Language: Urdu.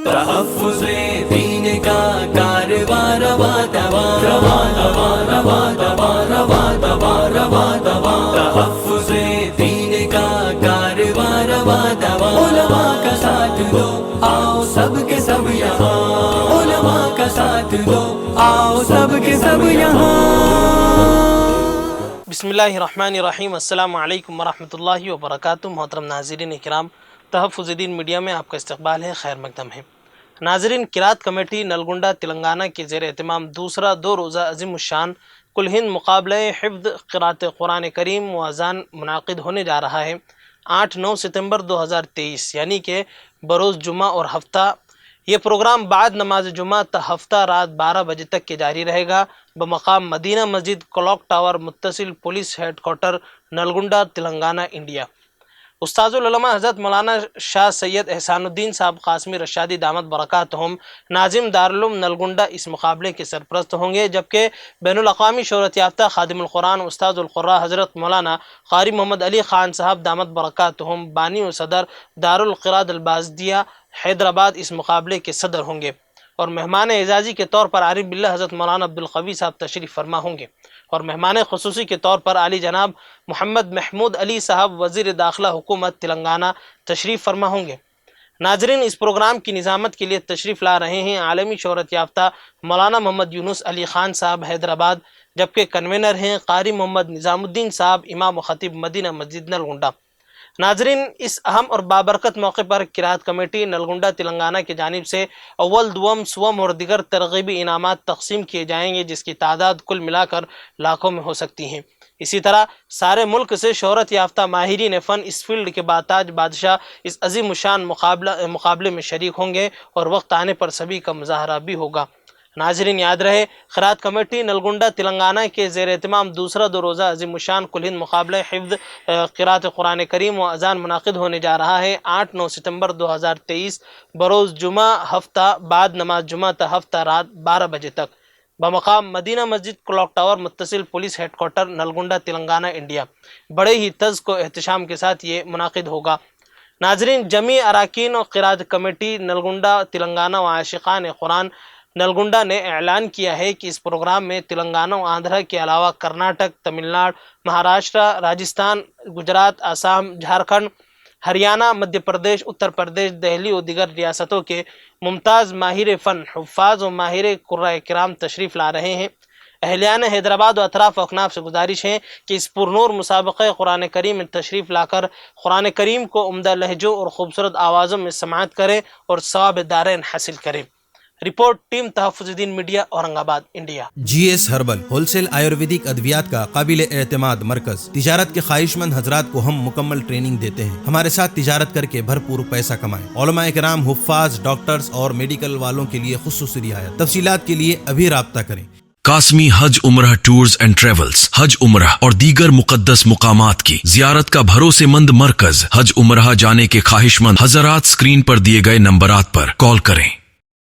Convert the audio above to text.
تحفظ دین کا کارواں رواں رواں رواں رواں رواں رواں رواں رواں رواں رواں تحفظ دین کا کارواں رواں رواں علماء کا ساتھ دو آؤ سب کے سب یہاں علماء کا ساتھ دو آؤ سب کے سب یہاں۔ بسم اللہ الرحمن الرحیم۔ السلام علیکم ورحمۃ اللہ وبرکاتہ۔ محترم ناظرین کرام، تحفظ دین میڈیا میں آپ کا استقبال ہے، خیر مقدم ہے۔ ناظرین، قرات کمیٹی نلگنڈا تلنگانہ کے زیر اہتمام دوسرا 2 روزہ عظیم الشان کل ہند مقابلہ حفظ قرات قرآن کریم و اذان منعقد ہونے جا رہا ہے 8-9 ستمبر 2023، یعنی کہ بروز جمعہ اور ہفتہ۔ یہ پروگرام بعد نماز جمعہ تا ہفتہ رات 12 بجے تک کے جاری رہے گا بمقام مدینہ مسجد، کلاک ٹاور، متصل police headquarter, Nalgonda, Telangana, India. استاذ العلماء حضرت مولانا شاہ سید احسان الدین صاحب قاسمی رشادی دامت برکاتہم، ناظم دارالعلوم نلگنڈا، اس مقابلے کے سرپرست ہوں گے، جبکہ بین الاقوامی شہرت یافتہ خادم القرآن استاذ القراء حضرت مولانا قاری محمد علی خان صاحب دامت برکاتہم، بانی و صدر دارالقراء البازدیہ حیدرآباد، اس مقابلے کے صدر ہوں گے، اور مہمان اعزازی کے طور پر عارف باللہ حضرت مولانا عبدالقوی صاحب تشریف فرما ہوں گے، اور مہمان خصوصی کے طور پر عالی جناب محمد محمود علی صاحب وزیر داخلہ حکومت تلنگانہ تشریف فرما ہوں گے۔ ناظرین، اس پروگرام کی نظامت کے لیے تشریف لا رہے ہیں عالمی شہرت یافتہ مولانا محمد یونس علی خان صاحب حیدرآباد، جبکہ کنوینر ہیں قاری محمد نظام الدین صاحب، امام و خطیب مدینہ مسجد نلگنڈا۔ ناظرین، اس اہم اور بابرکت موقع پر قرات کمیٹی نلگنڈا تلنگانہ کی جانب سے اول، دوم، سوم اور دیگر ترغیبی انعامات تقسیم کیے جائیں گے، جس کی تعداد کل ملا کر لاکھوں میں ہو سکتی ہیں۔ اسی طرح سارے ملک سے شہرت یافتہ ماہرین فن اس فیلڈ کے باتاج بادشاہ اس عظیم الشان مقابلے میں شریک ہوں گے، اور وقت آنے پر سبھی کا مظاہرہ بھی ہوگا۔ ناظرین، یاد رہے، قرات کمیٹی نلگنڈا تلنگانہ کے زیر اہتمام دوسرا 2 روزہ عظیم الشان کل ہند مقابلہ حفظ قرات قرآن کریم و اذان منعقد ہونے جا رہا ہے 8-9 ستمبر 2023 بروز جمعہ، ہفتہ بعد نماز جمعہ تا ہفتہ رات 12 بجے تک بمقام مدینہ مسجد، کلاک ٹاور، متصل police headquarter, Nalgonda, Telangana, India. بڑے ہی تزک و احتشام کے ساتھ یہ منعقد ہوگا۔ ناظرین، جمیع اراکین و قرات کمیٹی نلگنڈا تلنگانہ و عاشقان قرآن نلگنڈا نے اعلان کیا ہے کہ اس پروگرام میں تلنگانہ و آندھرا کے علاوہ کرناٹک، تمل ناڈو، مہاراشٹر، راجستھان، گجرات، آسام، جھارکھنڈ، ہریانہ، مدھیہ پردیش، اتر پردیش، دہلی و دیگر ریاستوں کے ممتاز ماہر فن، حفاظ و ماہر قرآن کرام تشریف لا رہے ہیں۔ اہلیان حیدرآباد و اطراف و اکناف سے گزارش ہے کہ اس پرنور مسابقہ قرآن کریم میں تشریف لا کر قرآن کریم کو عمدہ لہجوں اور خوبصورت آوازوں میں سماعت کریں اور ثواب دارین حاصل کریں۔ رپورٹ ٹیم تحفظ دین media, Aurangabad, India. G S herbal wholesale Ayurvedic ادویات کا قابل اعتماد مرکز۔ تجارت کے خواہش مند حضرات کو ہم مکمل ٹریننگ دیتے ہیں۔ ہمارے ساتھ تجارت کر کے بھرپور پیسہ کمائیں۔ علماء کرام، حفاظ، ڈاکٹرز اور میڈیکل والوں کے لیے خصوصی رعایت۔ تفصیلات کے لیے ابھی رابطہ کریں۔ قاسمی حج عمرہ ٹورز اینڈ ٹریولز، حج عمرہ اور دیگر مقدس مقامات کی زیارت کا بھروسے مند مرکز۔ حج عمرہ جانے کے خواہش مند حضرات اسکرین پر دیے گئے نمبرات پر کال کریں۔